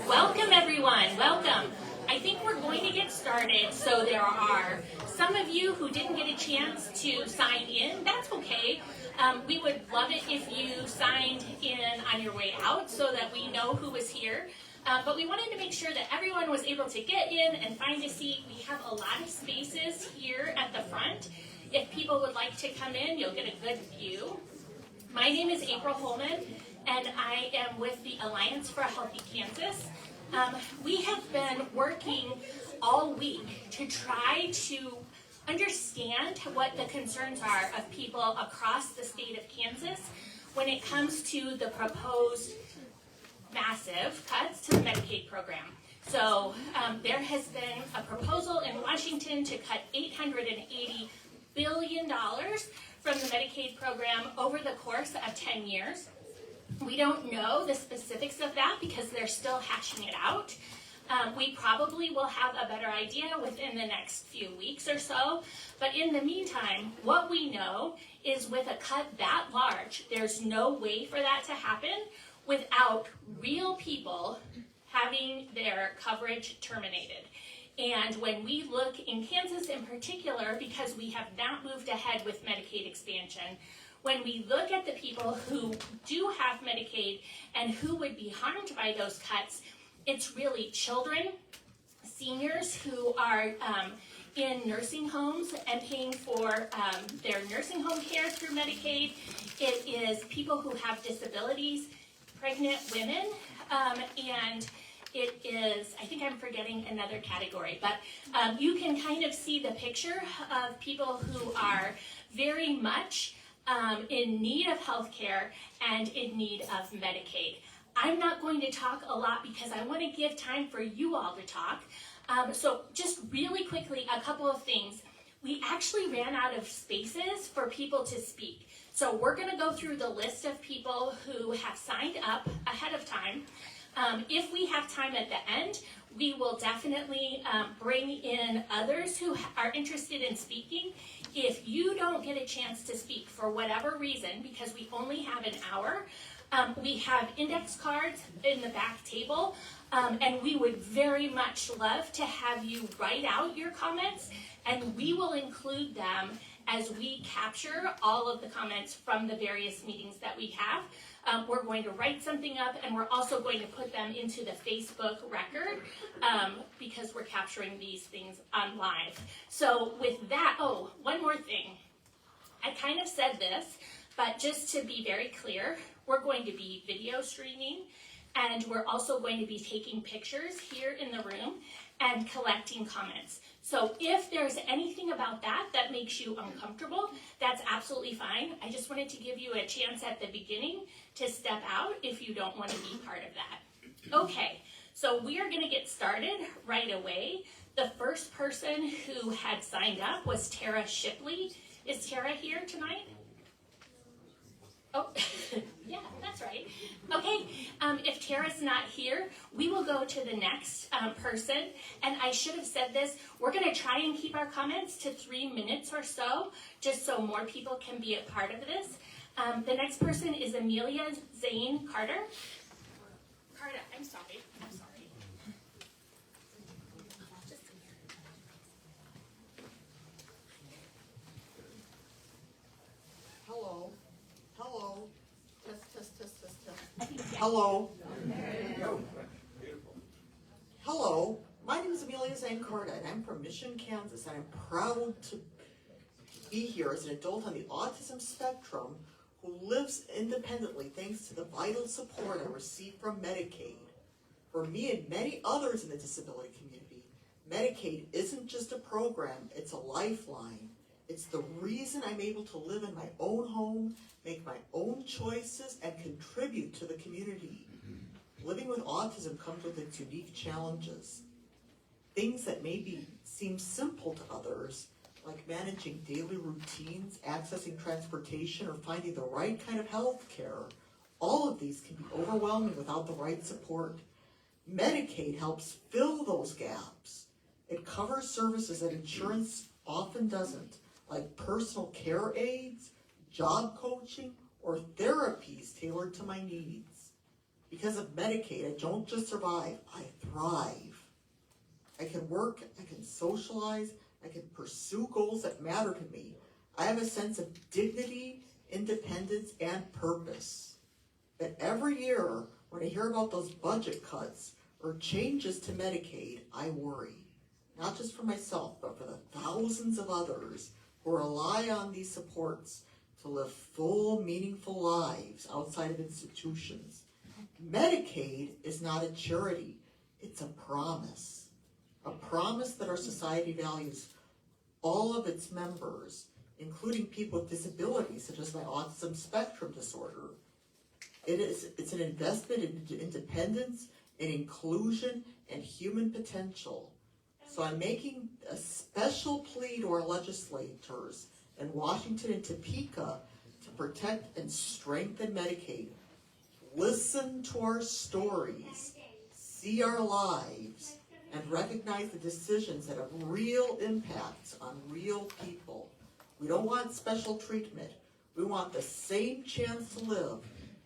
Welcome everyone, welcome. I think we're going to get started, so there are some of you who didn't get a chance to sign in. That's okay. We would love it if you signed in on your way out so that we know who was here. But we wanted to make sure that everyone was able to get in and find a seat. We have a lot of spaces here at the front. If people would like to come in, you'll get a good view. My name is April Holman, and I am with the Alliance for a Healthy Kansas. We have been working all week to try to understand what the concerns are of people across the state of Kansas when it comes to the proposed massive cuts to the Medicaid program. So there has been a proposal in Washington to cut $880 billion from the Medicaid program over the course of 10 years. We don't know the specifics of that because they're still hashing it out. We probably will have a better idea within the next few weeks or so. But in the meantime, what we know is with a cut that large, there's no way for that to happen without real people having their coverage terminated. And when we look in Kansas in particular, because we have not moved ahead with Medicaid expansion, when we look at the people who do have Medicaid and who would be harmed by those cuts, it's really children, seniors who are in nursing homes and paying for their nursing home care through Medicaid. It is people who have disabilities, pregnant women, and it is, I think I'm forgetting another category, but you can kind of see the picture of people who are very much in need of health care and in need of Medicaid. I'm not going to talk a lot because I want to give time for you all to talk. So just really quickly, a couple of things. We actually ran out of spaces for people to speak. So we're going to go through the list of people who have signed up ahead of time. If we have time at the end, we will definitely bring in others who are interested in speaking. If you don't get a chance to speak for whatever reason, because we only have an hour, we have index cards in the back table, and we would very much love to have you write out your comments, and we will include them as we capture all of the comments from the various meetings that we have. We're going to write something up, and we're also going to put them into the Facebook record because we're capturing these things on live. So with that, oh, one more thing. I kind of said this, but just to be very clear, we're going to be video streaming, and we're also going to be taking pictures here in the room and collecting comments. So if there's anything about that that makes you uncomfortable, that's absolutely fine. I just wanted to give you a chance at the beginning to step out if you don't want to be part of that. Okay, so we are going to get started right away. The first person who had signed up was Tara Shipley. Is Tara here tonight? Oh, yeah, that's right. Okay, if Tara's not here, we will go to the next person. And I should have said this, we're going to try and keep our comments to 3 minutes or so, just so more people can be a part of this. The next person is Amelia Zane Carter. Carter, I'm sorry. Hello. Test. Hello. Hello. My name is Amelia Zane Carter, and I'm from Mission, Kansas, and I'm proud to be here as an adult on the autism spectrum who lives independently thanks to the vital support I receive from Medicaid. For me and many others in the disability community, Medicaid isn't just a program, it's a lifeline. It's the reason I'm able to live in my own home, make my own choices, and contribute to the community. Living with autism comes with its unique challenges. Things that maybe seem simple to others, like managing daily routines, accessing transportation, or finding the right kind of health care. All of these can be overwhelming without the right support. Medicaid helps fill those gaps. It covers services that insurance often doesn't, like personal care aids, job coaching, or therapies tailored to my needs. Because of Medicaid, I don't just survive, I thrive. I can work, I can socialize, I can pursue goals that matter to me. I have a sense of dignity, independence, and purpose. But every year, when I hear about those budget cuts or changes to Medicaid, I worry. Not just for myself, but for the thousands of others who rely on these supports to live full, meaningful lives outside of institutions. Medicaid is not a charity, it's a promise that our society values all of its members, including people with disabilities such as my autism spectrum disorder. It's an investment in independence, in inclusion, and human potential. So I'm making a special plea to our legislators in Washington and Topeka to protect and strengthen Medicaid. Listen to our stories, see our lives, and recognize the decisions that have real impacts on real people. We don't want special treatment. We want the same chance to live,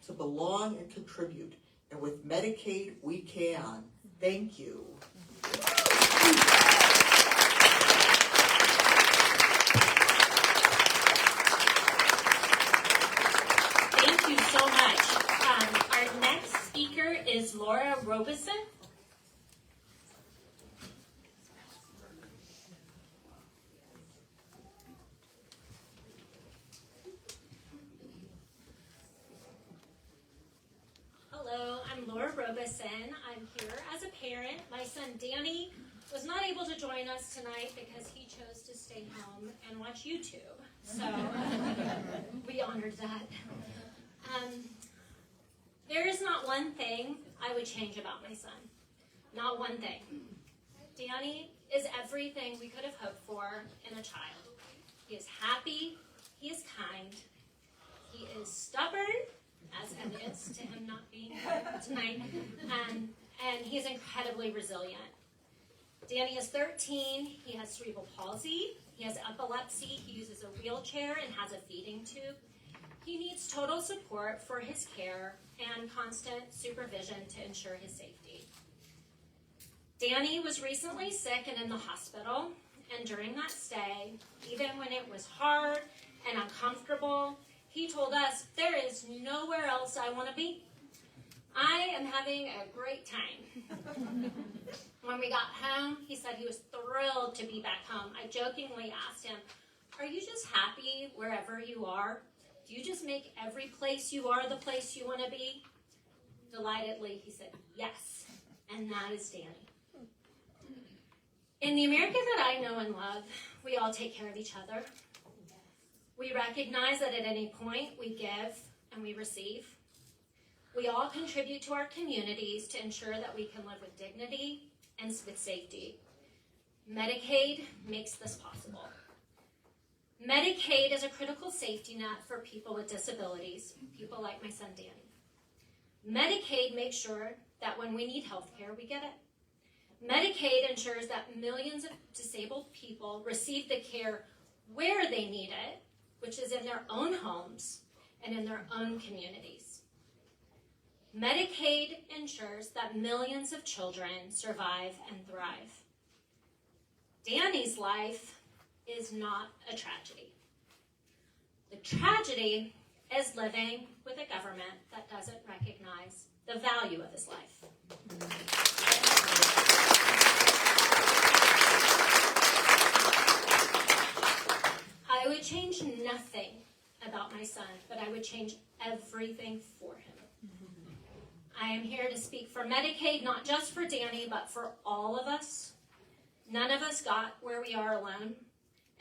to belong and contribute. And with Medicaid, we can. Thank you. Thank you so much. Our next speaker is Laura Robeson. Hello, I'm Laura Robeson. I'm here as a parent. My son Danny was not able to join us tonight because he chose to stay home and watch YouTube. So we honored that. There is not one thing I would change about my son. Not one thing. Danny is everything we could have hoped for in a child. He is happy. He is kind. He is stubborn, as evidenced to him not being here tonight, and he's incredibly resilient. Danny is 13, he has cerebral palsy, he has epilepsy, he uses a wheelchair and has a feeding tube. He needs total support for his care and constant supervision to ensure his safety. Danny was recently sick and in the hospital, and during that stay, even when it was hard and uncomfortable, he told us, there is nowhere else I want to be. I am having a great time. When we got home, he said he was thrilled to be back home. I jokingly asked him, are you just happy wherever you are? Do you just make every place you are the place you want to be? Delightedly, he said, yes. And that is Danny. In the America that I know and love, we all take care of each other. We recognize that at any point we give and we receive. We all contribute to our communities to ensure that we can live with dignity and with safety. Medicaid makes this possible. Medicaid is a critical safety net for people with disabilities, people like my son Danny. Medicaid makes sure that when we need health care, we get it. Medicaid ensures that millions of disabled people receive the care where they need it, which is in their own homes and in their own communities. Medicaid ensures that millions of children survive and thrive. Danny's life is not a tragedy. The tragedy is living with a government that doesn't recognize the value of his life. I would change nothing about my son, but I would change everything for him. I am here to speak for Medicaid, not just for Danny, but for all of us. None of us got where we are alone,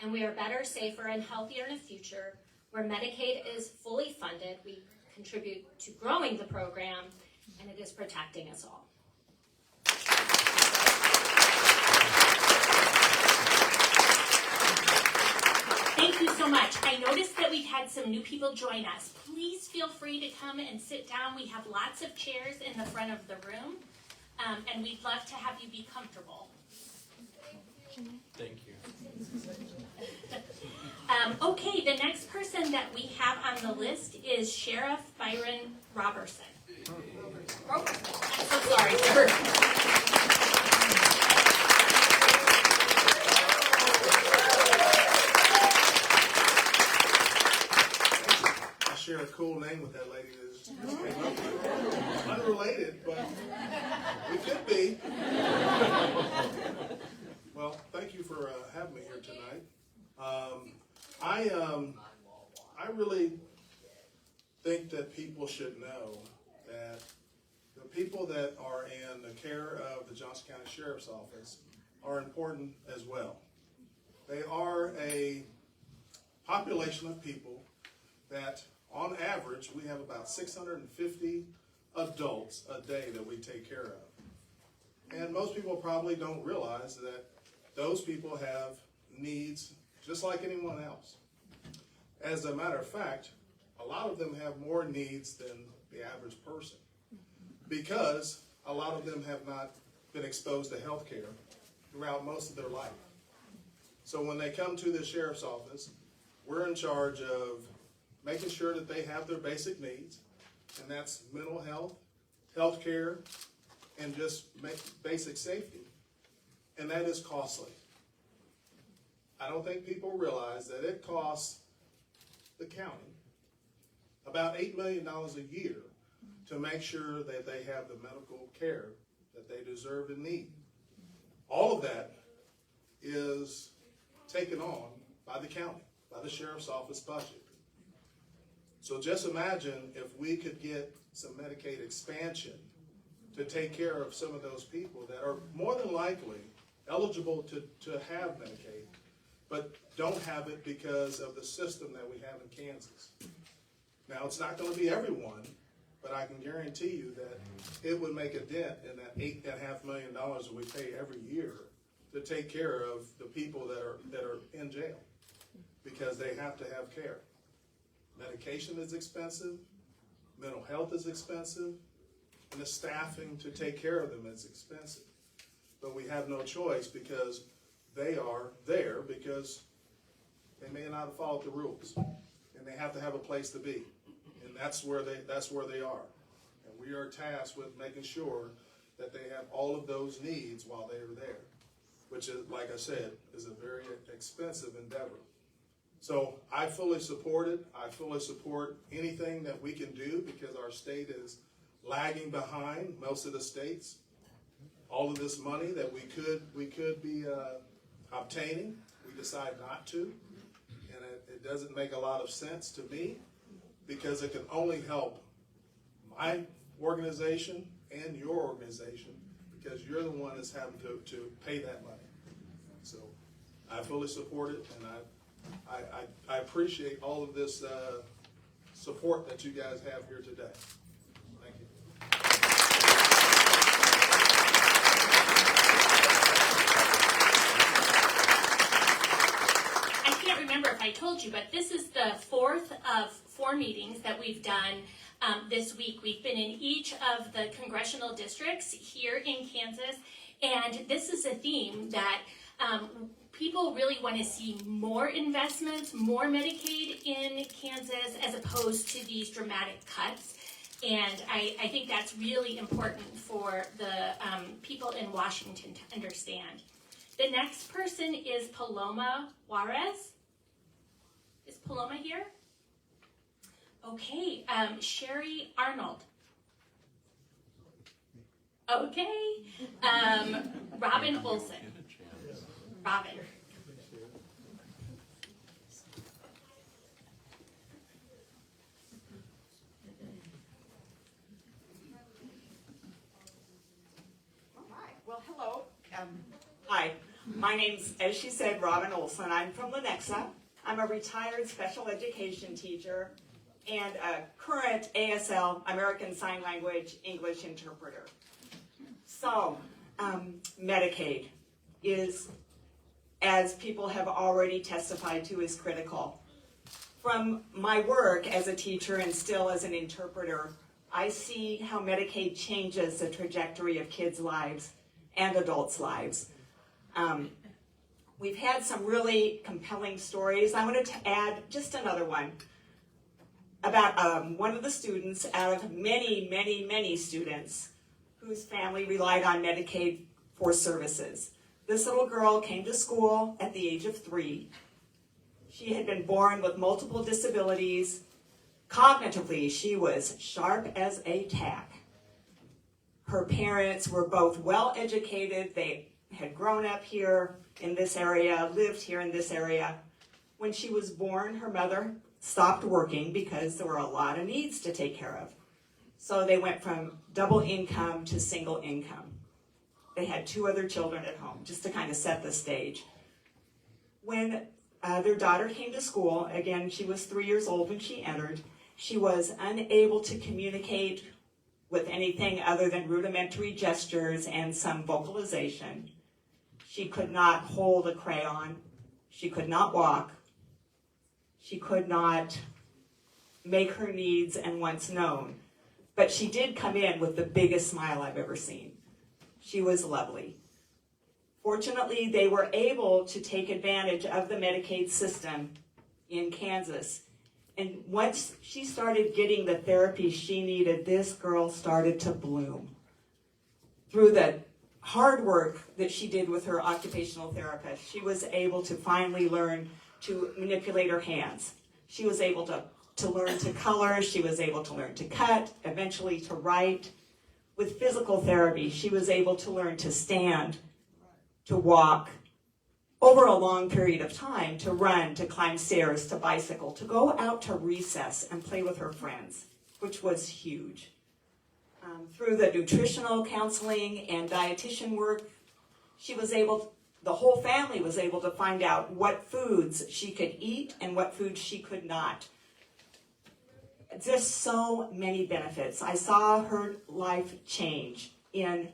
and we are better, safer, and healthier in a future where Medicaid is fully funded. We contribute to growing the program, and it is protecting us all. Thank you so much. I noticed that we've had some new people join us. Please feel free to come and sit down. We have lots of chairs in the front of the room, and we'd love to have you be comfortable. Thank you. Okay, the next person that we have on the list is Sheriff Byron Robertson. I'm so sorry, sir. I share a cool name with that lady. Unrelated, but we could be. Well, thank you for having me here tonight. I really think that people should know that the people that are in the care of the Johnson County Sheriff's Office are important as well. They are a population of people that, on average, we have about 650 adults a day that we take care of. And most people probably don't realize that those people have needs just like anyone else. As a matter of fact, a lot of them have more needs than the average person because a lot of them have not been exposed to health care throughout most of their life. So when they come to the sheriff's office, we're in charge of making sure that they have their basic needs, and that's mental health, health care, and just basic safety. And that is costly. I don't think people realize that it costs the county about $8 million a year to make sure that they have the medical care that they deserve and need. All of that is taken on by the county, by the sheriff's office budget. So just imagine if we could get some Medicaid expansion to take care of some of those people that are more than likely eligible to have Medicaid, but don't have it because of the system that we have in Kansas. Now, it's not going to be everyone, but I can guarantee you that it would make a dent in that $8.5 million that we pay every year to take care of the people that are in jail because they have to have care. Medication is expensive, mental health is expensive, and the staffing to take care of them is expensive. But we have no choice because they are there because they may not have followed the rules, and they have to have a place to be, and that's where they are. And we are tasked with making sure that they have all of those needs while they are there, which is, like I said, is a very expensive endeavor. So I fully support it. I fully support anything that we can do because our state is lagging behind most of the states. All of this money that we could be obtaining, we decide not to, and it doesn't make a lot of sense to me because it can only help my organization and your organization because you're the one that's having to pay that money. So I fully support it, and I appreciate all of this support that you guys have here today. Thank you. I can't remember if I told you, but this is the fourth of 4 meetings that we've done this week. We've been in each of the congressional districts here in Kansas, and this is a theme that people really want to see more investments, more Medicaid in Kansas as opposed to these dramatic cuts. And I think that's really important for the people in Washington to understand. The next person is Paloma Juarez. Is Paloma here? Okay, Sherry Arnold. Okay, Robin Olson. Robin. All right. Well, hello. Hi. My name's, as she said, Robin Olson. I'm from Lenexa. I'm a retired special education teacher and a current ASL, American Sign Language, English interpreter. So, Medicaid is, as people have already testified to, is critical. From my work as a teacher and still as an interpreter, I see how Medicaid changes the trajectory of kids' lives and adults' lives. We've had some really compelling stories. I wanted to add just another one. about one of the students out of many students whose family relied on Medicaid for services. This little girl came to school at the age of 3. She had been born with multiple disabilities. Cognitively, she was sharp as a tack. Her parents were both well educated. They had grown up here in this area, lived here in this area. When she was born, her mother stopped working because there were a lot of needs to take care of. So they went from double income to single income. They had 2 other children at home, just to kind of set the stage. When their daughter came to school, again, she was 3 years old when she entered, she was unable to communicate with anything other than rudimentary gestures and some vocalization. She could not hold a crayon. She could not walk. She could not make her needs and wants known. But she did come in with the biggest smile I've ever seen. She was lovely. Fortunately, they were able to take advantage of the Medicaid system in Kansas. And once she started getting the therapy she needed, this girl started to bloom. Through the hard work that she did with her occupational therapist, she was able to finally learn to manipulate her hands. She was able to learn to color. She was able to learn to cut, eventually to write. With physical therapy, she was able to learn to stand, to walk, over a long period of time, to run, to climb stairs, to bicycle, to go out to recess and play with her friends, which was huge. Through the nutritional counseling and dietitian work, the whole family was able to find out what foods she could eat and what foods she could not. Just so many benefits. I saw her life change in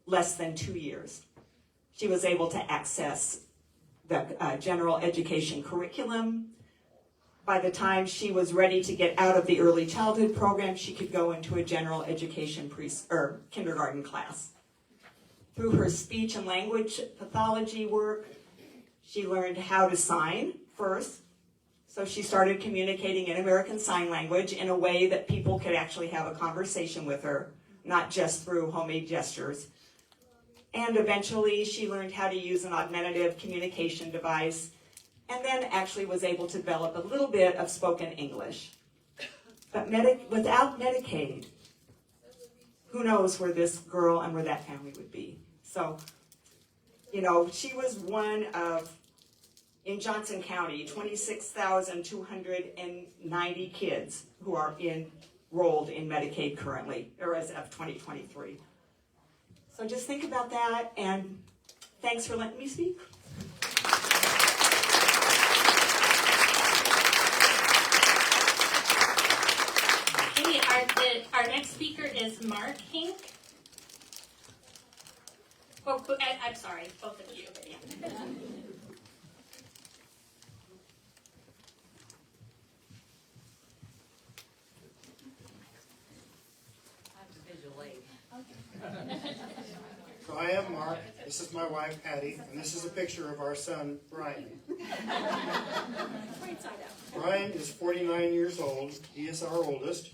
less than 2 years. She was able to access the general education curriculum. By the time she was ready to get out of the early childhood program, she could go into a general education kindergarten class. Through her speech and language pathology work, she learned how to sign first. So she started communicating in American Sign Language in a way that people could actually have a conversation with her, not just through homemade gestures. And eventually she learned how to use an augmentative communication device, and then actually was able to develop a little bit of spoken English. But without Medicaid, who knows where this girl and where that family would be. So, she was one of, in Johnson County, 26,290 kids who are enrolled in Medicaid currently, or as of 2023. So just think about that, and thanks for letting me speak. Okay, our next speaker is Mark Hink. Oh, I'm sorry, both of you. Yeah. So I am Mark, this is my wife Patty, and this is a picture of our son Brian. Brian is 49 years old, he is our oldest.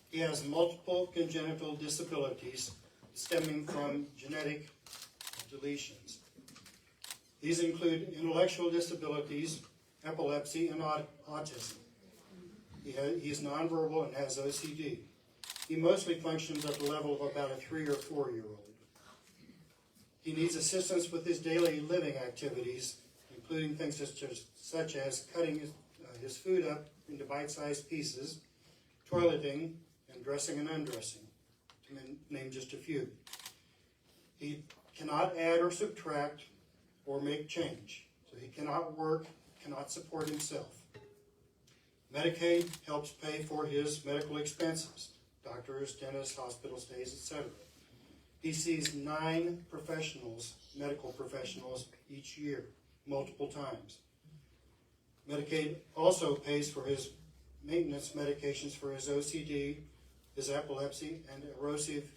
He has multiple congenital disabilities stemming from genetic deletions. These include intellectual disabilities, epilepsy, and autism. He is nonverbal and has OCD. He mostly functions at the level of about a 3 or 4 year old. He needs assistance with his daily living activities, including things such as cutting his food up into bite-sized pieces, toileting, and dressing and undressing, to name just a few. He cannot add or subtract or make change, so he cannot work, cannot support himself. Medicaid helps pay for his medical expenses, doctors, dentists, hospital stays, etc. He sees 9 professionals, medical professionals, each year, multiple times. Medicaid also pays for his maintenance medications for his OCD, his epilepsy, and erosive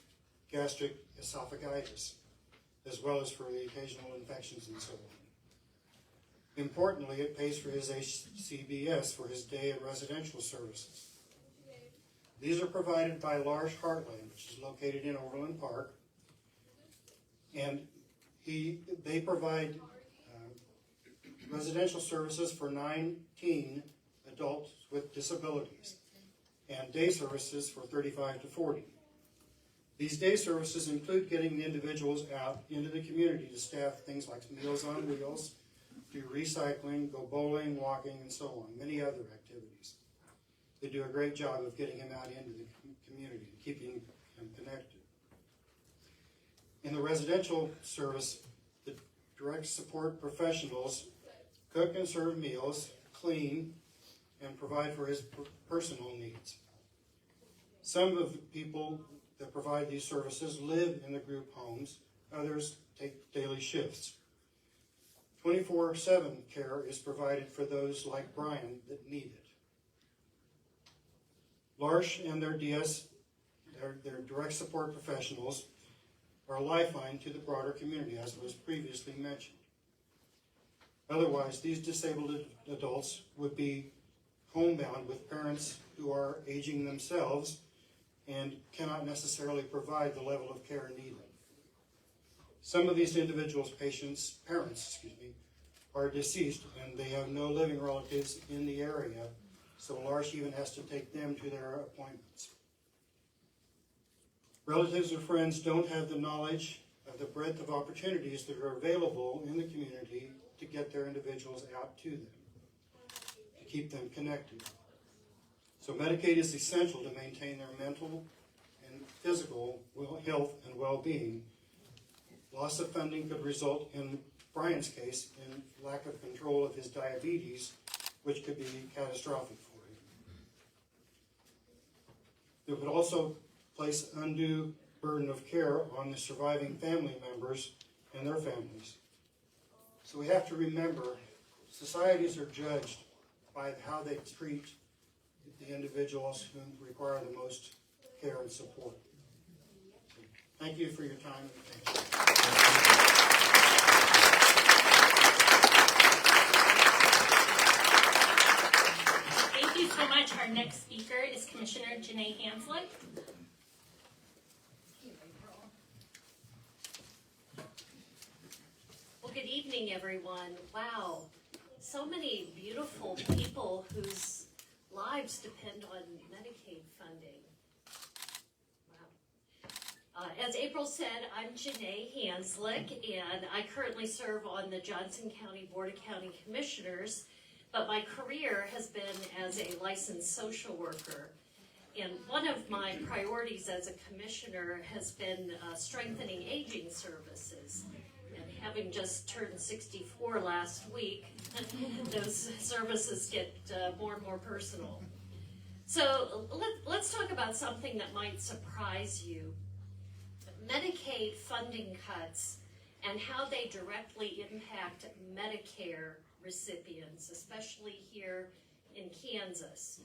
gastric esophagitis, as well as for the occasional infections and so on. Importantly, it pays for his HCBS for his day and residential services. These are provided by L'Arche Heartland, which is located in Overland Park, and they provide residential services for 19 adults with disabilities and day services for 35 to 40. These day services include getting the individuals out into the community to staff things like Meals on Wheels, do recycling, go bowling, walking, and so on, many other activities. They do a great job of getting him out into the community and keeping him connected. In the residential service, the direct support professionals cook and serve meals, clean, and provide for his personal needs. Some of the people that provide these services live in the group homes, others take daily shifts. 24/7 care is provided for those like Brian that need it. L'Arche and their their direct support professionals are a lifeline to the broader community, as was previously mentioned. Otherwise, these disabled adults would be homebound with parents who are aging themselves and cannot necessarily provide the level of care needed. Some of these individuals' parents, are deceased and they have no living relatives in the area, so L'Arche even has to take them to their appointments. Relatives or friends don't have the knowledge of the breadth of opportunities that are available in the community to get their individuals out to them, to keep them connected. So Medicaid is essential to maintain their mental and physical health and well-being. Loss of funding could result, in Brian's case, in lack of control of his diabetes, which could be catastrophic for him. It would also place undue burden of care on the surviving family members and their families. So we have to remember, societies are judged by how they treat the individuals who require the most care and support. So, thank you for your time and attention. Thank you so much. Our next speaker is Commissioner Janae Hanslick. Well, good evening, everyone. Wow, so many beautiful people whose lives depend on Medicaid funding. Wow. As April said, I'm Janae Hanslick, and I currently serve on the Johnson County Board of County Commissioners, but my career has been as a licensed social worker. And one of my priorities as a commissioner has been strengthening aging services. And having just turned 64 last week, those services get more and more personal. So let's talk about something that might surprise you. Medicaid funding cuts and how they directly impact Medicare recipients, especially here in Kansas.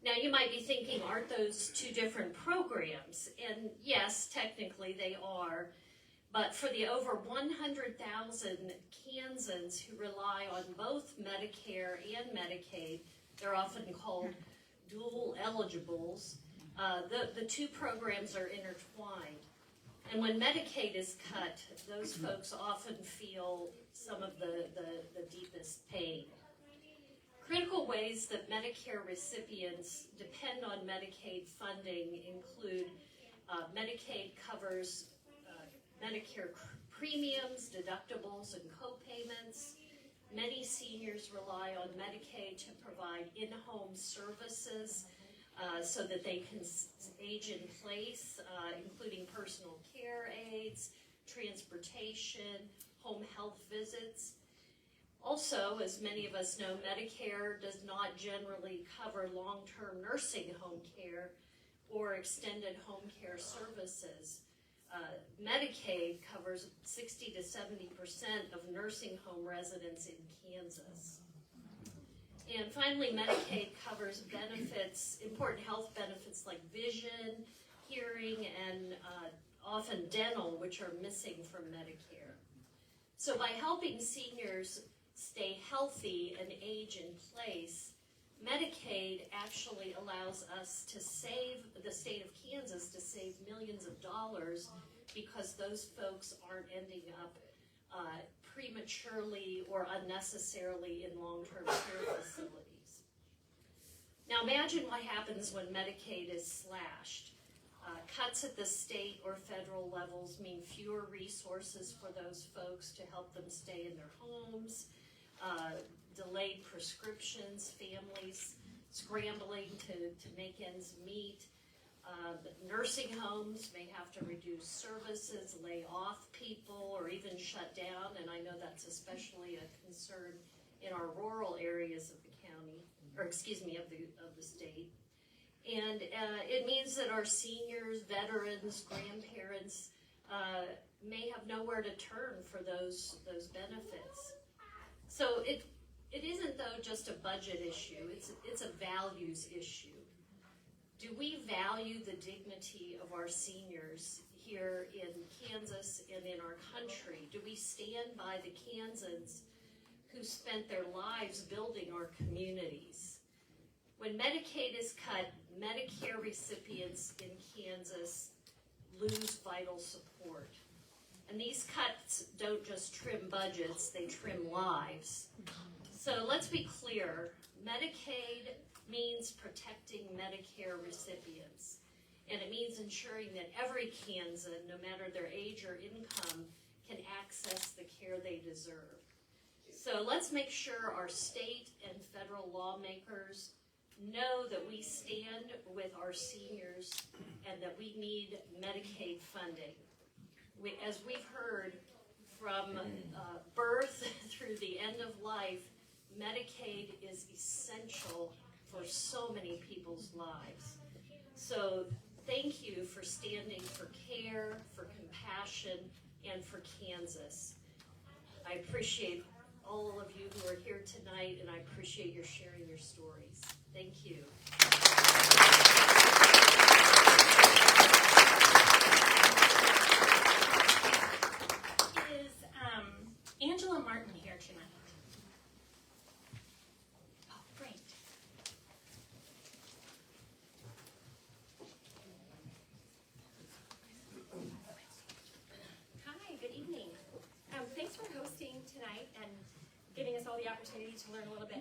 Now you might be thinking, aren't those two different programs? And yes, technically they are. But for the over 100,000 Kansans who rely on both Medicare and Medicaid, they're often called dual eligibles, the two programs are intertwined. And when Medicaid is cut, those folks often feel some of the deepest pain. Critical ways that Medicare recipients depend on Medicaid funding include Medicaid covers Medicare premiums, deductibles, and co-payments. Many seniors rely on Medicaid to provide in-home services so that they can age in place, including personal care aids, transportation, home health visits. Also, as many of us know, Medicare does not generally cover long-term nursing home care or extended home care services. Medicaid covers 60 to 70% of nursing home residents in Kansas. And finally, Medicaid covers benefits, important health benefits like vision, hearing, and often dental, which are missing from Medicare. So by helping seniors stay healthy and age in place, Medicaid actually allows us to save, the state of Kansas to save millions of dollars because those folks aren't ending up prematurely or unnecessarily in long-term care facilities. Now imagine what happens when Medicaid is slashed. Cuts at the state or federal levels mean fewer resources for those folks to help them stay in their homes, delayed prescriptions, families scrambling to make ends meet. Nursing homes may have to reduce services, lay off people, or even shut down, and I know that's especially a concern in our rural areas of the county, or excuse me, of the state. And it means that our seniors, veterans, grandparents may have nowhere to turn for those benefits. So it isn't, though, just a budget issue. It's a values issue. Do we value the dignity of our seniors here in Kansas and in our country? Do we stand by the Kansans who spent their lives building our communities? When Medicaid is cut, Medicare recipients in Kansas lose vital support. And these cuts don't just trim budgets, they trim lives. So let's be clear, Medicaid means protecting Medicare recipients. And it means ensuring that every Kansan, no matter their age or income, can access the care they deserve. So let's make sure our state and federal lawmakers know that we stand with our seniors and that we need Medicaid funding. As we've heard, from birth through the end of life, Medicaid is essential for so many people's lives. So thank you for standing for care, for compassion, and for Kansas. I appreciate all of you who are here tonight, and I appreciate your sharing your stories. Thank you. Is Angela Martin here tonight? Oh, great. Hi, good evening. Thanks for hosting tonight and giving us all the opportunity to learn a little bit.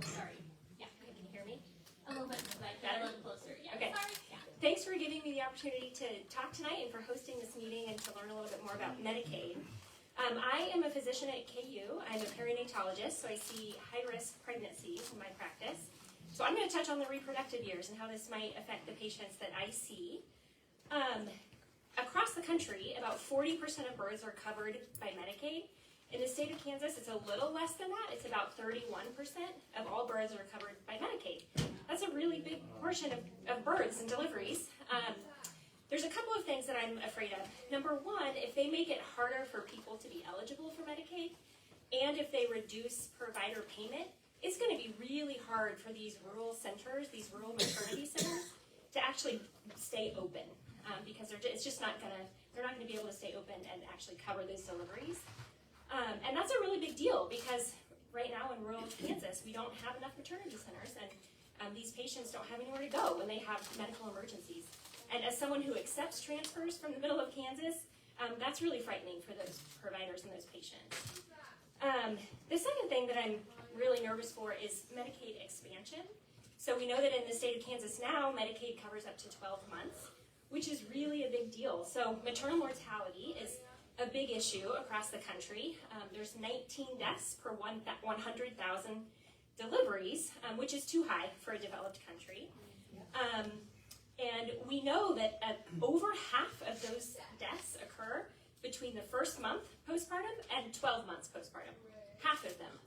Sorry. Yeah, you can hear me? A little bit like that, a little closer. Yeah. Okay. Sorry. Yeah. Thanks for giving me the opportunity to talk tonight and for hosting this meeting and to learn a little bit more about Medicaid. I am a physician at KU. I'm a perinatologist, so I see high-risk pregnancies in my practice. So I'm going to touch on the reproductive years and how this might affect the patients that I see. Across the country, about 40% of births are covered by Medicaid. In the state of Kansas, it's a little less than that. It's about 31% of all births are covered by Medicaid. That's a really big portion of births and deliveries. There's a couple of things that I'm afraid of. Number one, if they make it harder for people to be eligible for Medicaid, and if they reduce provider payment, it's going to be really hard for these rural centers, these rural maternity centers, to actually stay open because it's just not going to. They're not going to be able to stay open and actually cover those deliveries. And that's a really big deal because right now in rural Kansas, we don't have enough maternity centers, and these patients don't have anywhere to go when they have medical emergencies. And as someone who accepts transfers from the middle of Kansas, that's really frightening for those providers and those patients. The second thing that I'm really nervous for is Medicaid expansion. So we know that in the state of Kansas now, Medicaid covers up to 12 months, which is really a big deal. So maternal mortality is a big issue across the country. There's 19 deaths per 100,000 deliveries, which is too high for a developed country. And we know that over half of those deaths occur between the first month postpartum and 12 months postpartum. Half of them,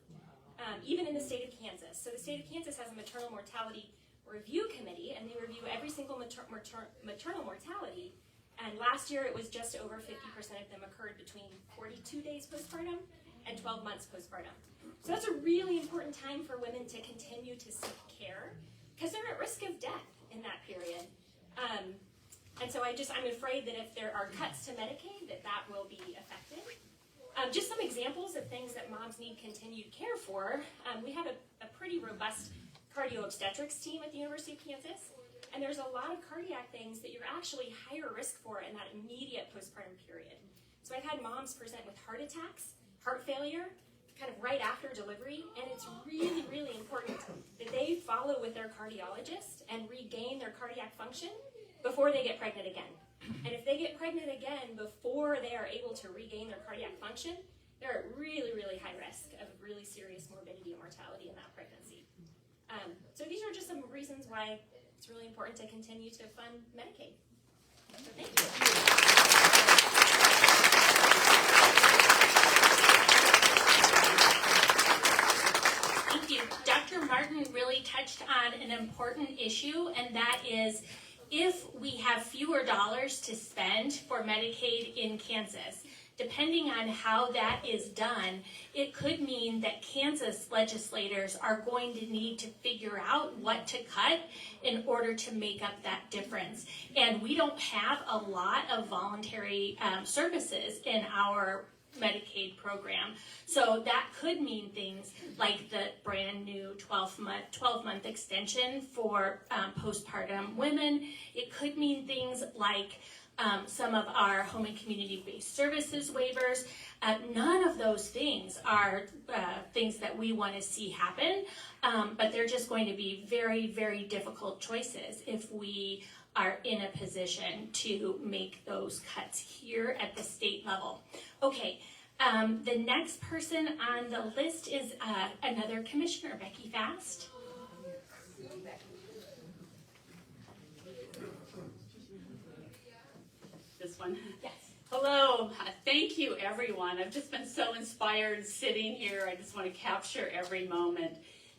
even in the state of Kansas. So the state of Kansas has a maternal mortality review committee, and they review every single maternal mortality. And last year, it was just over 50% of them occurred between 42 days postpartum and 12 months postpartum. So that's a really important time for women to continue to seek care because they're at risk of death in that period. And so I'm afraid that if there are cuts to Medicaid, that will be affected. Just some examples of things that moms need continued care for. We have a pretty robust cardio-obstetrics team at the University of Kansas, and there's a lot of cardiac things that you're actually higher risk for in that immediate postpartum period. So I've had moms present with heart attacks, heart failure, kind of right after delivery, and it's really, really important that they follow with their cardiologist and regain their cardiac function before they get pregnant again. And if they get pregnant again before they are able to regain their cardiac function, they're at really, really high risk of really serious morbidity and mortality in that pregnancy. So these are just some reasons why it's really important to continue to fund Medicaid. So thank you. Thank you. Dr. Martin really touched on an important issue, and that is if we have fewer dollars to spend for Medicaid in Kansas, depending on how that is done, it could mean that Kansas legislators are going to need to figure out what to cut in order to make up that difference. And we don't have a lot of voluntary services in our Medicaid program. So that could mean things like the brand new 12-month extension for postpartum women. It could mean things like some of our home and community-based services waivers. None of those things are things that we want to see happen, but they're just going to be very, very difficult choices if we are in a position to make those cuts here at the state level. Okay, the next person on the list is another commissioner, Becky Fast. This one? Yes. Hello, thank you everyone. I've just been so inspired sitting here. I just want to capture every moment.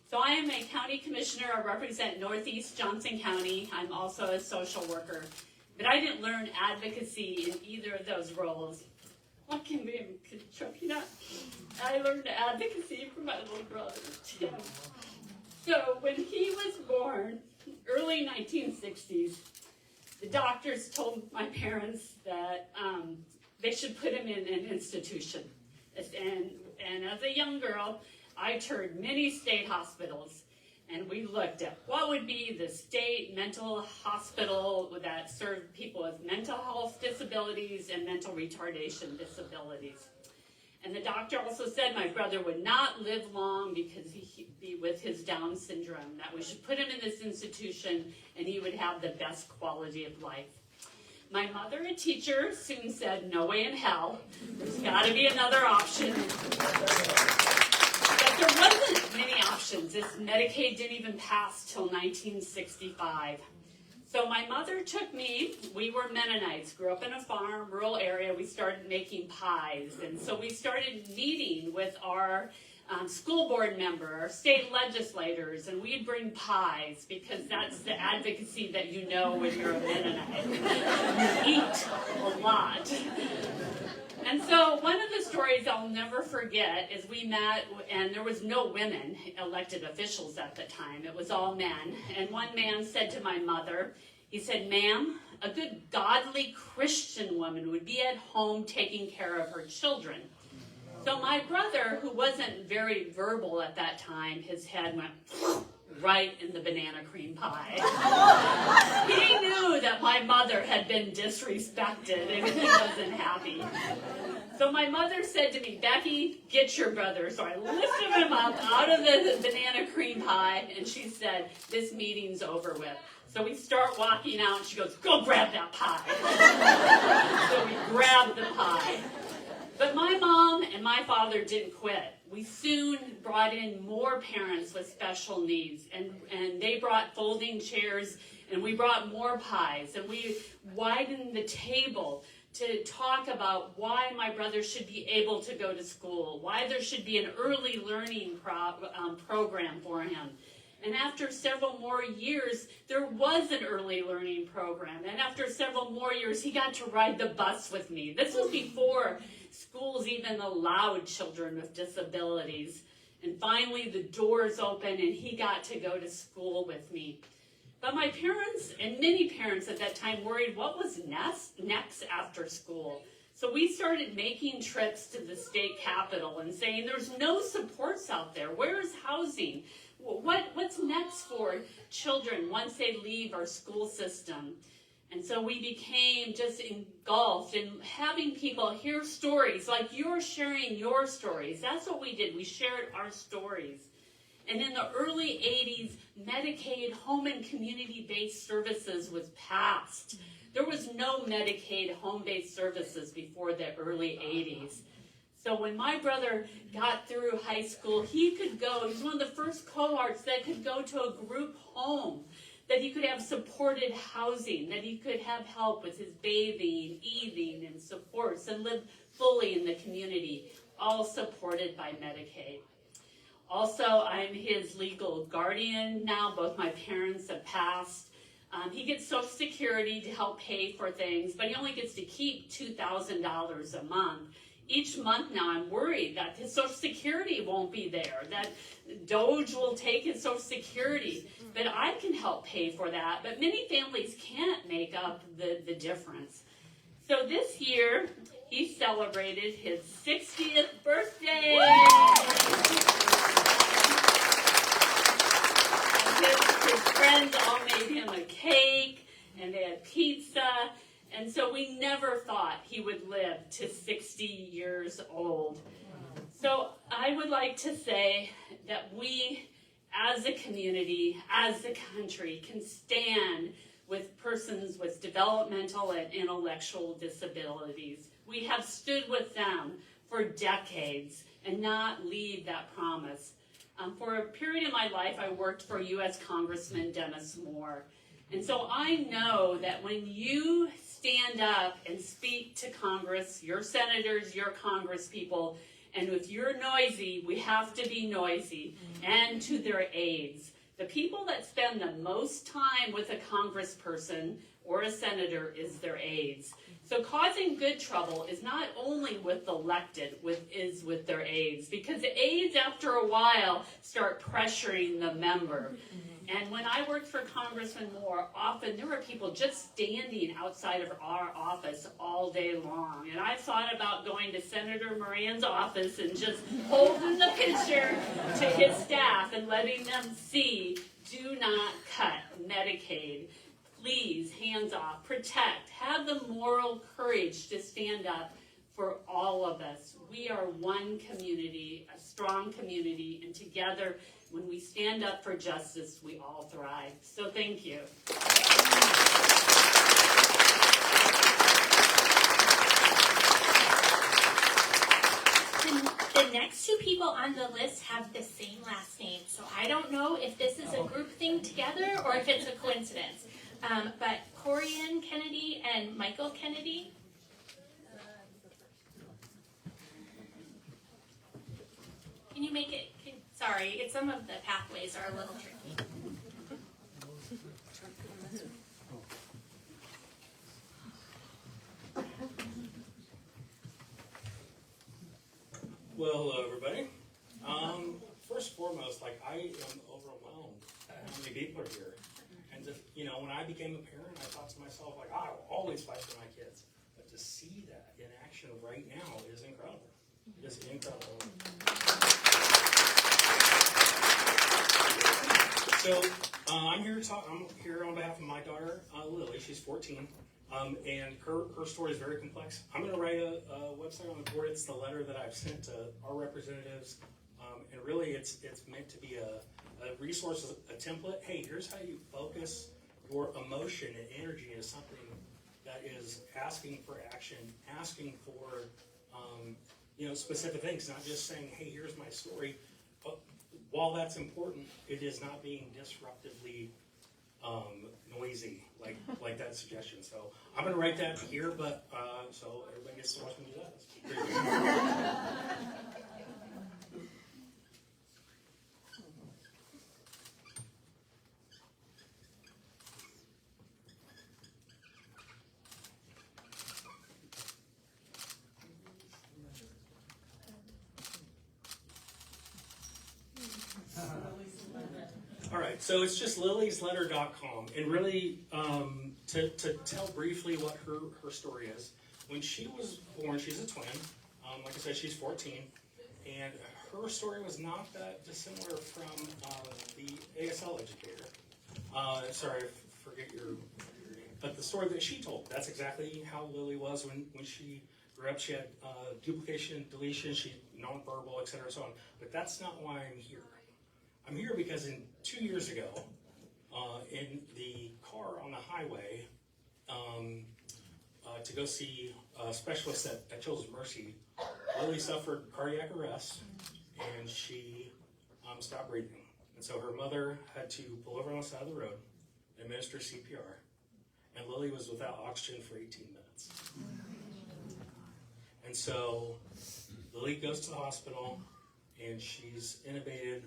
So I am a county commissioner. I represent Northeast Johnson County. I'm also a social worker. But I didn't learn advocacy in either of those roles. What can we choke you up? I learned advocacy from my little brother, Tim. So when he was born, early 1960s, the doctors told my parents that they should put him in an institution. And as a young girl, I toured many state hospitals, and we looked at what would be the state mental hospital that served people with mental health disabilities and mental retardation disabilities. And the doctor also said my brother would not live long because he'd be with his Down syndrome, that we should put him in this institution and he would have the best quality of life. My mother, a teacher, soon said, no way in hell. There's got to be another option. But there wasn't many options. This Medicaid didn't even pass till 1965. So my mother took me, we were Mennonites, grew up in a farm, rural area. We started making pies. And so we started meeting with our school board member, our state legislators, and we'd bring pies because that's the advocacy that you know when you're a Mennonite. You eat a lot. And so one of the stories I'll never forget is we met, and there was no women elected officials at the time. It was all men. And one man said to my mother, he said, ma'am, a good godly Christian woman would be at home taking care of her children. So my brother, who wasn't very verbal at that time, his head went right in the banana cream pie. He knew that my mother had been disrespected and he wasn't happy. So my mother said to me, Becky, get your brother. So I lifted him up out of the banana cream pie, and she said, this meeting's over with. So we start walking out, and she goes, go grab that pie. So we grabbed the pie. But my mom and my father didn't quit. We soon brought in more parents with special needs, and they brought folding chairs, and we brought more pies, and we widened the table to talk about why my brother should be able to go to school, why there should be an early learning program for him. And after several more years, there was an early learning program. And after several more years, he got to ride the bus with me. This was before schools even allowed children with disabilities. And finally, the doors opened, and he got to go to school with me. But my parents, and many parents at that time, worried what was next after school. So we started making trips to the state capitol and saying, there's no supports out there. Where is housing? What's next for children once they leave our school system? And so we became just engulfed in having people hear stories like you're sharing your stories. That's what we did. We shared our stories. And in the early 80s, Medicaid home and community-based services was passed. There was no Medicaid home-based services before the early 80s. So when my brother got through high school, he could go, he was one of the first cohorts that could go to a group home, that he could have supported housing, that he could have help with his bathing, eating, and supports, and live fully in the community, all supported by Medicaid. Also, I'm his legal guardian now. Both my parents have passed. He gets Social Security to help pay for things, but he only gets to keep $2,000 a month. Each month now I'm worried that his Social Security won't be there, that Doge will take his Social Security, but I can help pay for that. But many families can't make up the difference. So this year, he celebrated his 60th birthday. His friends all made him a cake, and they had pizza. And so we never thought he would live to 60 years old. So I would like to say that we, as a community, as a country, can stand with persons with developmental and intellectual disabilities. We have stood with them for decades and not leave that promise. For a period in my life, I worked for U.S. Congressman Dennis Moore. And so I know that when you stand up and speak to Congress, your senators, your congresspeople, and if you're noisy, we have to be noisy, and to their aides. The people that spend the most time with a congressperson or a senator is their aides. So causing good trouble is not only with elected, is with their aides, because the aides, after a while, start pressuring the member. And when I worked for Congressman Moore, often there were people just standing outside of our office all day long. And I thought about going to Senator Moran's office and just holding the picture to his staff and letting them see, do not cut Medicaid. Please, hands off, protect, have the moral courage to stand up for all of us. We are one community, a strong community, and together, when we stand up for justice, we all thrive. So thank you. The next two people on the list have the same last name, so I don't know if this is a group thing together or if it's a coincidence. But Corian Kennedy and Michael Kennedy. Can you make it? Sorry, some of the pathways are a little tricky. Well, hello everybody. First and foremost, I am overwhelmed at how many people are here. And just, when I became a parent, I thought to myself, I will always fight for my kids. But to see that in action right now is incredible. It is incredible. So I'm here to talk. I'm here on behalf of my daughter, Lily. She's 14. And her story is very complex. I'm going to write a website on the board. It's the letter that I've sent to our representatives. And really, it's meant to be a resource, a template. Hey, here's how you focus your emotion and energy into something that is asking for action, asking for specific things, not just saying, hey, here's my story. But while that's important, it is not being disruptively noisy, like that suggestion. So I'm going to write that here, but so everybody gets to watch me do that. All right, so it's just liliesletter.com, and really to tell briefly what her story is. when she was born, she's a twin. Like I said, she's 14, and her story was not that dissimilar from the ASL educator. Sorry, I forget your name. But the story that she told, that's exactly how Lily was when she grew up. She had duplication, deletion, she's nonverbal, et cetera, so on. But that's not why I'm here. I'm here because 2 years ago, in the car on the highway, to go see a specialist at Children's Mercy, Lily suffered cardiac arrest, and she stopped breathing. And so her mother had to pull over on the side of the road, administer CPR, and Lily was without oxygen for 18 minutes. And so Lily goes to the hospital, and she's intubated,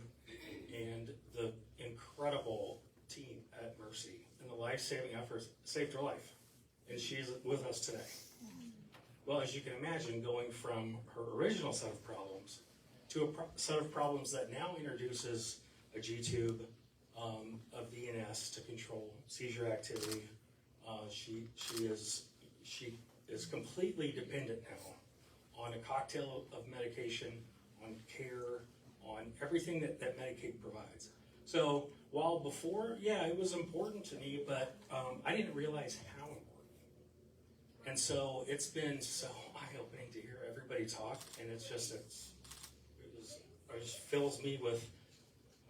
and the incredible team at Mercy and the life-saving efforts saved her life. And she's with us today. Well, as you can imagine, going from her original set of problems to a set of problems that now introduces a G-tube, a VNS to control seizure activity. She is completely dependent now on a cocktail of medication, on care, on everything that Medicaid provides. So while before, yeah, it was important to me, but I didn't realize how important. And so it's been so eye-opening to hear everybody talk, and it just fills me with,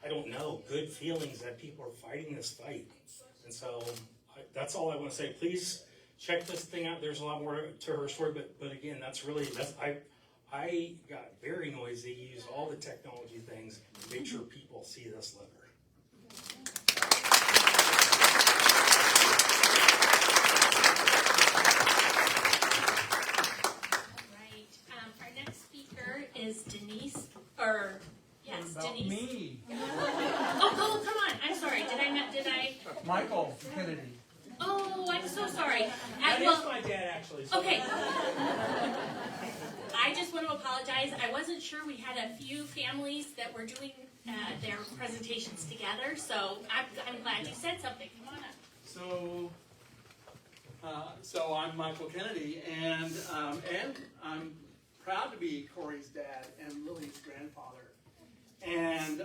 I don't know, good feelings that people are fighting this fight. And so that's all I want to say. Please check this thing out. There's a lot more to her story, but again, I got very noisy, used all the technology things to make sure people see this letter. Is Denise, or yes, Denise. Me. Oh, come on. I'm sorry. Did I? Michael Kennedy. Oh, I'm so sorry. That is my dad, actually. So Okay. I just want to apologize. I wasn't sure we had a few families that were doing their presentations together, so I'm glad you said something. Come on up. So I'm Michael Kennedy, and I'm proud to be Corey's dad and Lily's grandfather. And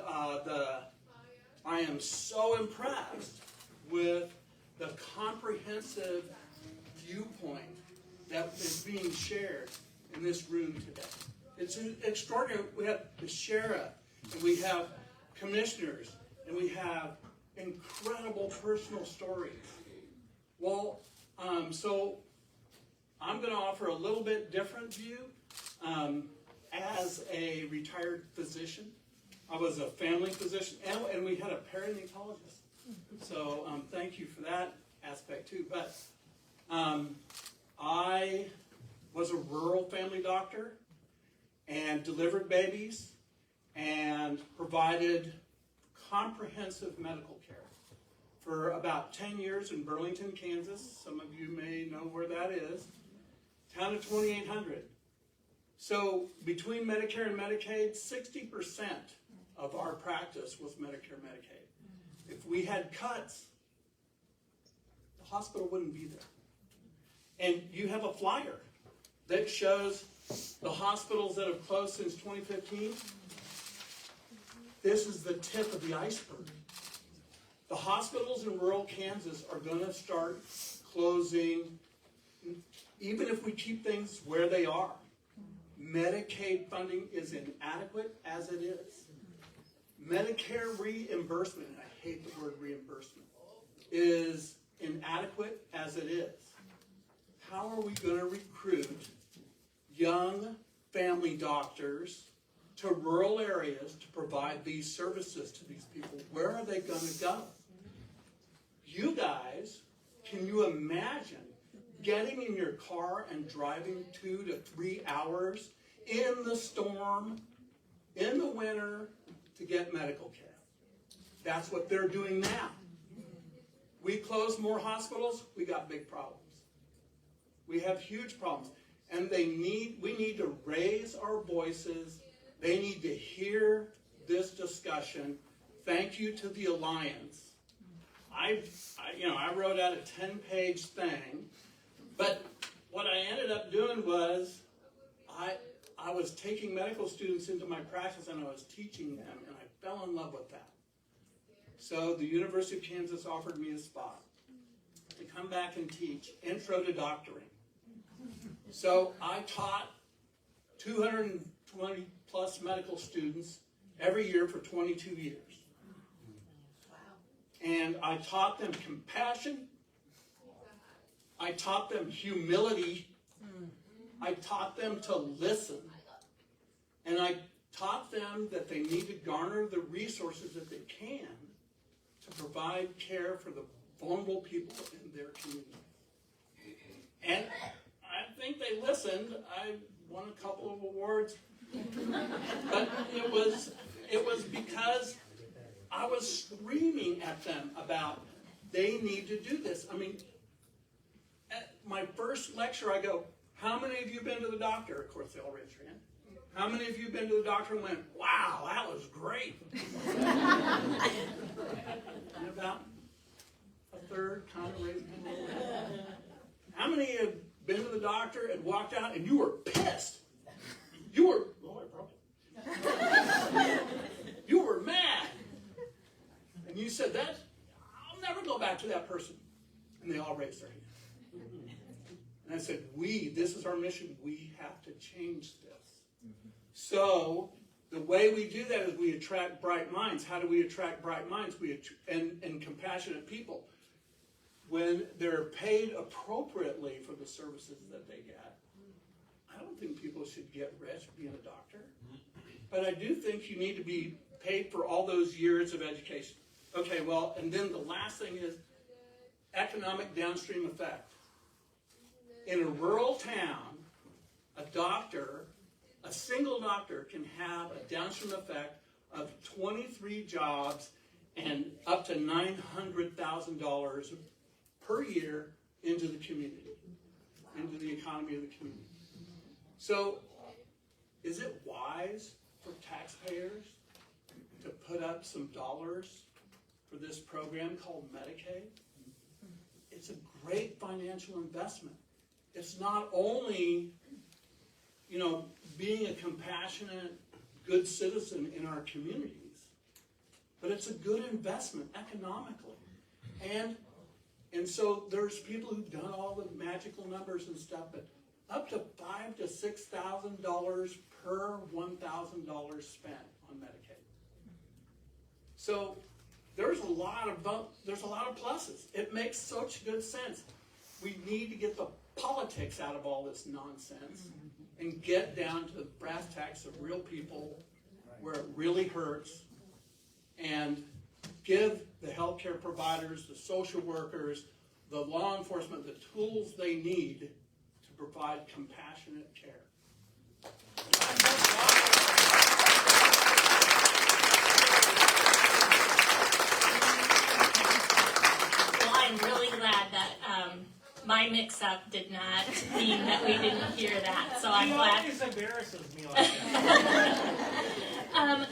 I am so impressed with the comprehensive viewpoint that is being shared in this room today. It's extraordinary. We have the sheriff, and we have commissioners, and we have incredible personal stories. Well, so I'm going to offer a little bit different view. As a retired physician, I was a family physician, and we had a perinatologist. So thank you for that aspect too. But I was a rural family doctor and delivered babies and provided comprehensive medical care for about 10 years in Burlington, Kansas. Some of you may know where that is. Town of 2,800. So between Medicare and Medicaid, 60% of our practice was Medicare and Medicaid. If we had cuts, the hospital wouldn't be there. And you have a flyer that shows the hospitals that have closed since 2015. This is the tip of the iceberg. The hospitals in rural Kansas are going to start closing, even if we keep things where they are. Medicaid funding is inadequate as it is. Medicare reimbursement, and I hate the word reimbursement, is inadequate as it is. How are we going to recruit young family doctors to rural areas to provide these services to these people? Where are they going to go? You guys, can you imagine getting in your car and driving 2 to 3 hours in the storm, in the winter, to get medical care? That's what they're doing now. We close more hospitals, we got big problems. We have huge problems. And we need to raise our voices. They need to hear this discussion. Thank you to the Alliance. I wrote out a 10-page thing, but what I ended ended up doing was, I was taking medical students into my practice and I was teaching them, and I fell in love with that. So the University of Kansas offered me a spot to come back and teach Intro to Doctoring. So I taught 220 plus medical students every year for 22 years. And I taught them compassion. I taught them humility. I taught them to listen. And I taught them that they need to garner the resources that they can to provide care for the vulnerable people in their community. And I think they listened. I won a couple of awards. But it was because I was screaming at them about they need to do this. I mean, at my first lecture, I go, how many of you have been to the doctor? Of course, they all raised their hand. How many of you have been to the doctor and went, wow, that was great? And about a third kind of raised their hand. How many have been to the doctor and walked out and you were pissed? You were, oh, I broke it. You were mad. And you said, that, I'll never go back to that person. And they all raised their hand. And I said, this is our mission. We have to change this. So the way we do that is we attract bright minds. How do we attract bright minds? And compassionate people. When they're paid appropriately for the services that they get, I don't think people should get rich being a doctor. But I do think you need to be paid for all those years of education. Okay, well, and then the last thing is economic downstream effect. In a rural town, a single doctor can have a downstream effect of 23 jobs and up to $900,000 per year into the community, into the economy of the community. So, is it wise for taxpayers to put up some dollars for this program called Medicaid? It's a great financial investment. It's not only, being a compassionate, good citizen in our communities, but it's a good investment economically. And so there's people who've done all the magical numbers and stuff, but up to $5,000 to $6,000 per $1,000 spent on Medicaid. So there's a lot of pluses. It makes such good sense. We need to get the politics out of all this nonsense and get down to the brass tacks of real people where it really hurts, and give the healthcare providers, the social workers, the law enforcement the tools they need to provide compassionate care. Well, I'm really glad that my mix-up did not mean that we didn't hear that. So I'm glad. This embarrasses me like that.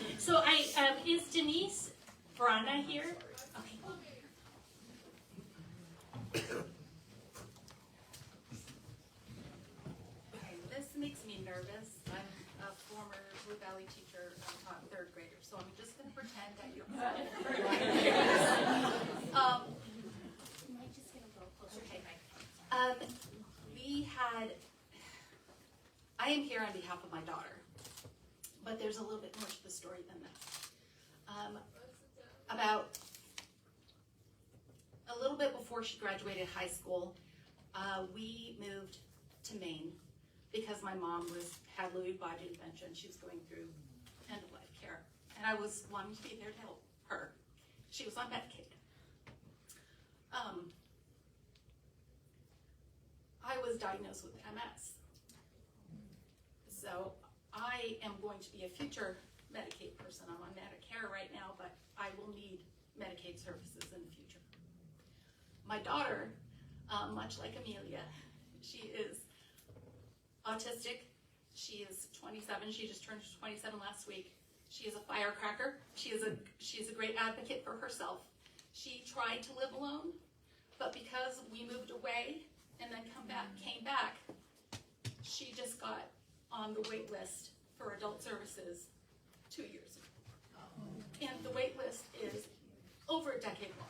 Is Denise Veranda here? Okay. Okay, this makes me nervous. I'm a former Blue Valley teacher. I taught third graders, so I'm just going to pretend that you're I am here on behalf of my daughter, but there's a little bit more to the story than that. About a little bit before she graduated high school, we moved to Maine because my mom had Lewy body dementia and she was going through end-of-life care, and I was wanting to be there to help her. She was on Medicaid. I was diagnosed with MS. So I am going to be a future Medicaid person. I'm on Medicare right now, but I will need Medicaid services in the future. My daughter, much like Amelia, she is autistic. She is 27. She just turned 27 last week. She is a firecracker. She is a great advocate for herself. She tried to live alone, but because we moved away and then came back, on the wait list for adult services 2 years ago. And the wait list is over a decade long.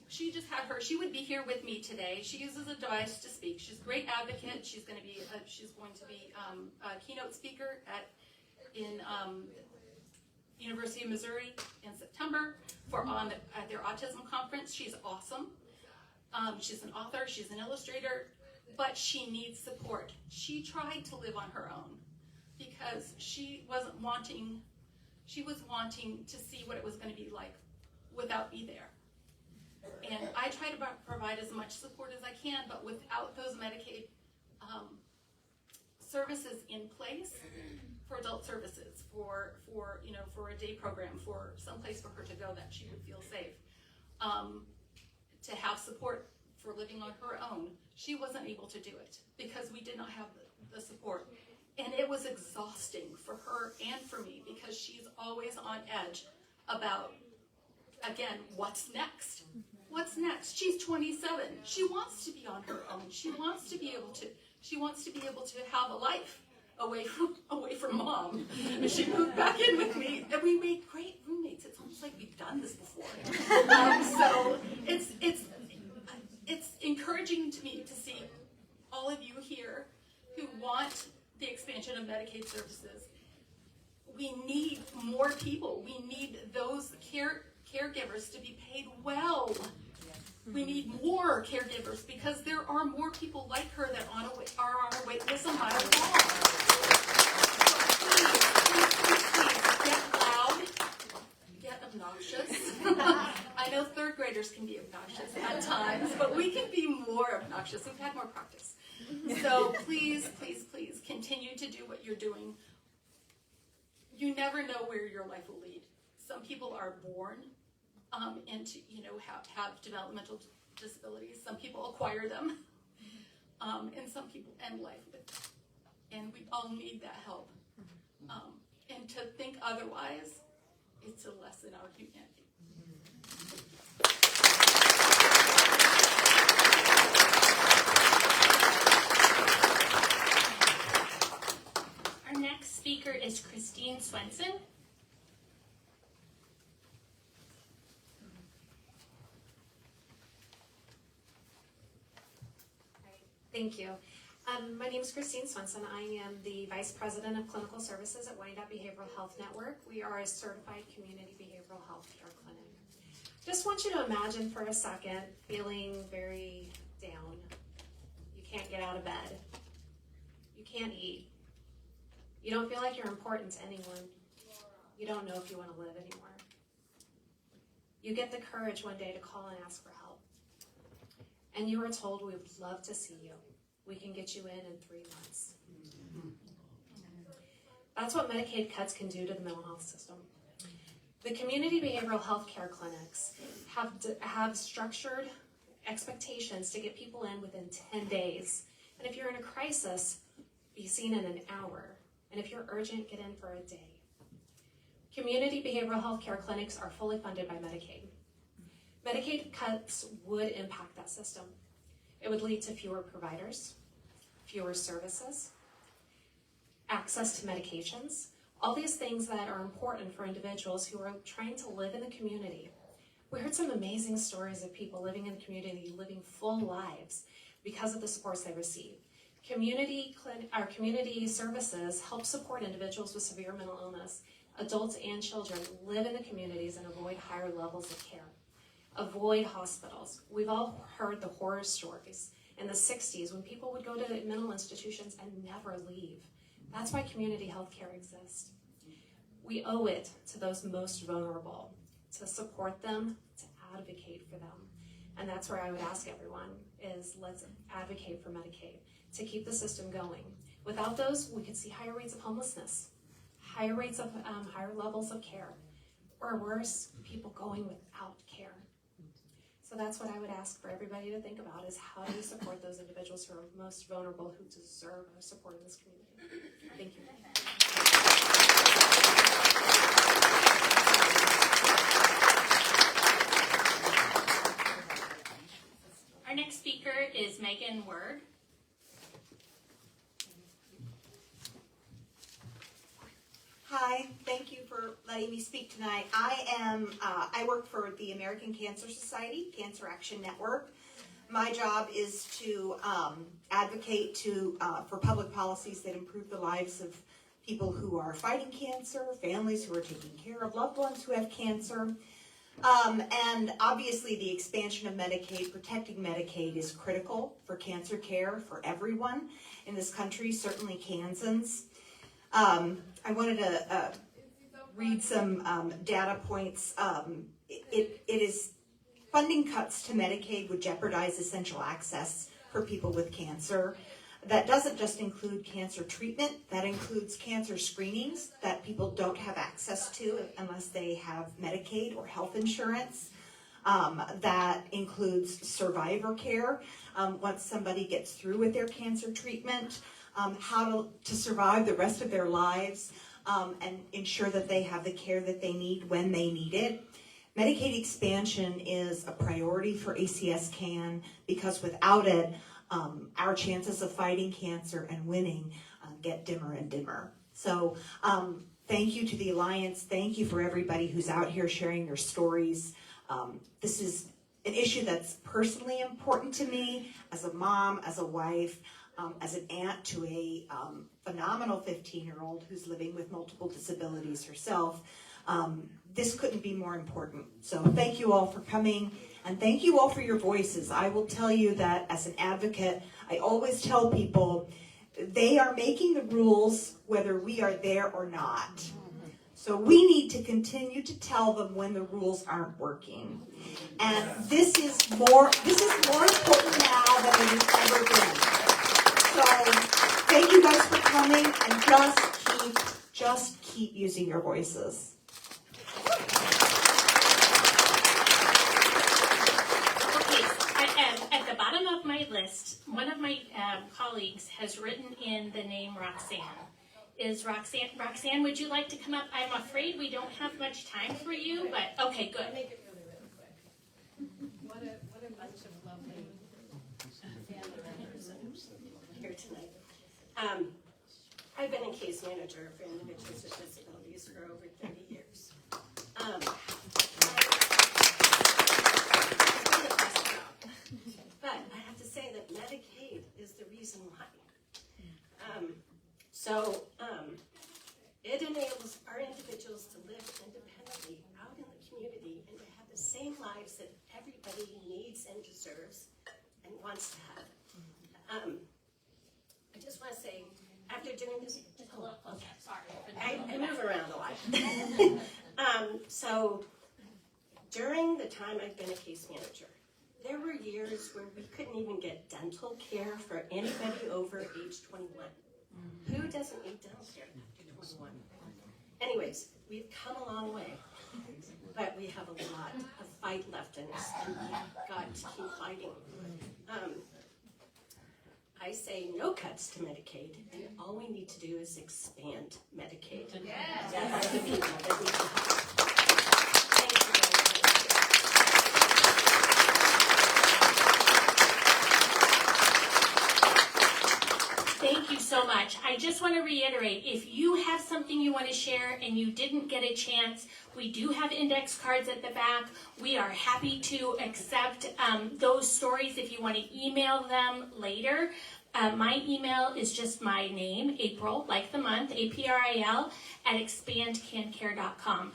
She just had she would be here with me today. She uses a device to speak. She's a great advocate. She's going to be a keynote speaker in University of Missouri in September at their autism conference. She's awesome. She's an author. She's an illustrator, but she needs support. She tried to live on her own because she was wanting to see what it was going to be like without me there. And I try to provide as much support as I can, but without those Medicaid services in place for adult services, for a day program, for some place for her to go that she would feel safe, to have support for living on her own, she wasn't able to do it because we did not have the support. And it was exhausting for her and for me because she's always on edge about, again, what's next? What's next? She's 27. She wants to be on her own. She wants to be able to have a life away from mom. And she moved back in with me, and we made great roommates. It's almost like we've done this before. So it's encouraging to me to see all of you here who want the expansion of Medicaid services. We need more people. We need those caregivers to be paid well. We need more caregivers because there are more people like her that are on a wait list a mile long. So please, get loud, get obnoxious. I know third graders can be obnoxious at times, but we can be more obnoxious. We've had more practice. So please, please, please continue to do what you're doing. You never know where your life will lead. Some people are born into, have developmental disabilities. Some people acquire them, and some people end life with them. And we all need that help. And to think otherwise, it's a lesson in our humanity. Our next speaker is Christine Swenson. Thank you. My name is Christine Swenson. I am the Vice President of Clinical Services at Wyandotte Behavioral Health Network. We are a certified community behavioral health care clinic. Just want you to imagine for a second feeling very down. You can't get out of bed. You can't eat. You don't feel like you're important to anyone. You don't know if you want to live anymore. You get the courage one day to call and ask for help. And you are told, we would love to see you. We can get you in 3 months. That's what Medicaid cuts can do to the mental health system. The community behavioral health care clinics have structured expectations to get people in within 10 days. And if you're in a crisis, be seen in an hour. And if you're urgent, get in for a day. Community behavioral health care clinics are fully funded by Medicaid. Medicaid cuts would impact that system. It would lead to fewer providers, fewer services, access to medications, all these things that are important for individuals who are trying to live in the community. We heard some amazing stories of people living in the community, living full lives because of the supports they receive. Our community services help support individuals with severe mental illness. Adults and children live in the communities and avoid higher levels of care. Avoid hospitals. We've all heard the horror stories in the 60s when people would go to mental institutions and never leave. That's why community health care exists. We owe it to those most vulnerable to support them, to advocate for them. And that's where I would ask everyone is let's advocate for Medicaid to keep the system going. Without those, we could see higher rates of homelessness, higher rates of higher levels of care, or worse, people going without care. So that's what I would ask for everybody to think about is how do we support those individuals who are most vulnerable, who deserve our support in this community. Thank you. Our next speaker is Megan Word. Hi, thank you for letting me speak tonight. I work for the American Cancer Society, Cancer Action Network. My job is to advocate for public policies that improve the lives of people who are fighting cancer, families who are taking care of loved ones who have cancer. And obviously the expansion of Medicaid, protecting Medicaid is critical for cancer care for everyone in this country, certainly Kansans. I wanted to read some data points. It is funding cuts to Medicaid would jeopardize essential access for people with cancer. That doesn't just include cancer treatment, that includes cancer screenings that people don't have access to unless they have Medicaid or health insurance. That includes survivor care, once somebody gets through with their cancer treatment, how to survive the rest of their lives, and ensure that they have the care that they need when they need it. Medicaid expansion is a priority for ACS-CAN because without it, our chances of fighting cancer and winning get dimmer and dimmer. So thank you to the Alliance. Thank you for everybody who's out here sharing your stories. This is an issue that's personally important to me as a mom, as a wife, as an aunt to a phenomenal 15-year-old who's living with multiple disabilities herself. This couldn't be more important. So thank you all for coming, and thank you all for your voices. I will tell you that as an advocate, I always tell people they are making the rules whether we are there or not. So we need to continue to tell them when the rules aren't working. And this is more important now than it has ever been. So thank you guys for coming, and just keep using your voices. At the bottom of my list, one of my colleagues has written in the name Roxanne. Is Roxanne, would you like to come up? I'm afraid we don't have much time for you, but okay, good. I'll make it really, really quick. What a bunch of lovely family members here tonight. I've been a case manager for individuals with disabilities for over 30 years. But I have to say that Medicaid is the reason why. It enables our individuals to live independently out in the community and to have the same lives that everybody needs and deserves and wants to have. I just want to say, after doing this, I move around a lot. So during the time I've been a case manager, there were years where we couldn't even get dental care for anybody over age 21. Who doesn't need dental care after 21? Anyways, we've come a long way, but we have a lot of fight left in us, and we've got to keep fighting. I say no cuts to Medicaid, and all we need to do is expand Medicaid. Yes. That's the people that need to help. Thank you very much. Thank you so much. I just want to reiterate, if you have something you want to share and you didn't get a chance, we do have index cards at the back. We are happy to accept those stories if you want to email them later. My email is just my name, April, like the month, APRIL, @expandcancare.com.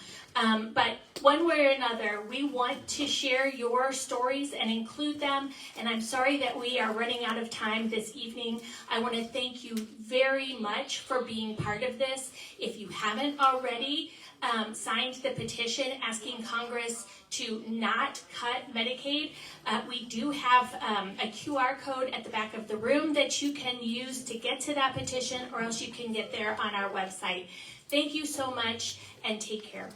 But one way or another, we want to share your stories and include them. And I'm sorry that we are running out of time this evening. I want to thank you very much for being part of this. If you haven't already signed the petition asking Congress to not cut Medicaid, we do have a QR code at the back of the room that you can use to get to that petition, or else you can get there on our website. Thank you so much, and take care.